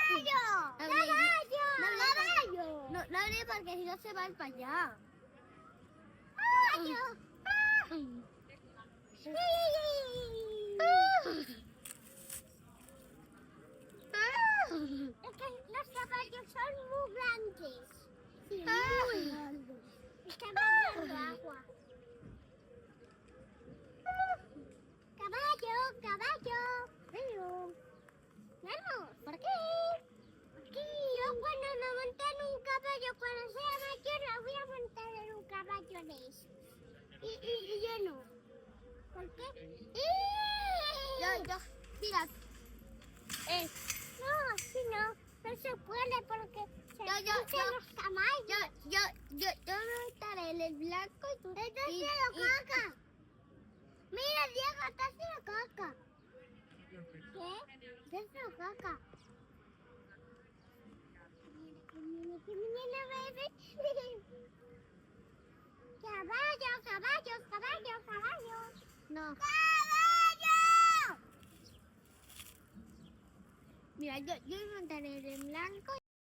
¡Caballo! No hable porque si no se va para allá. ¡Caballo! Es que los caballos son muy grandes. Sí, muy grandes. Están bebiendo agua. Caballo, caballo. Bueno. Vamos, ¿por qué? Aquí. Yo cuando me monté en un caballo, cuando sea mayor, la voy a montar en un caballo de esos. Y yo no. ¿Por qué? Mira. No, así no se puede porque se escuchan los caballos. Yo no estaré en el blanco y tú... ¡Está haciendo caca! Mira, Diego, está haciendo caca. ¿Qué? Está haciendo caca. Mira, baby. Caballos. No. ¡Caballo! Mira, yo montaré en blanco.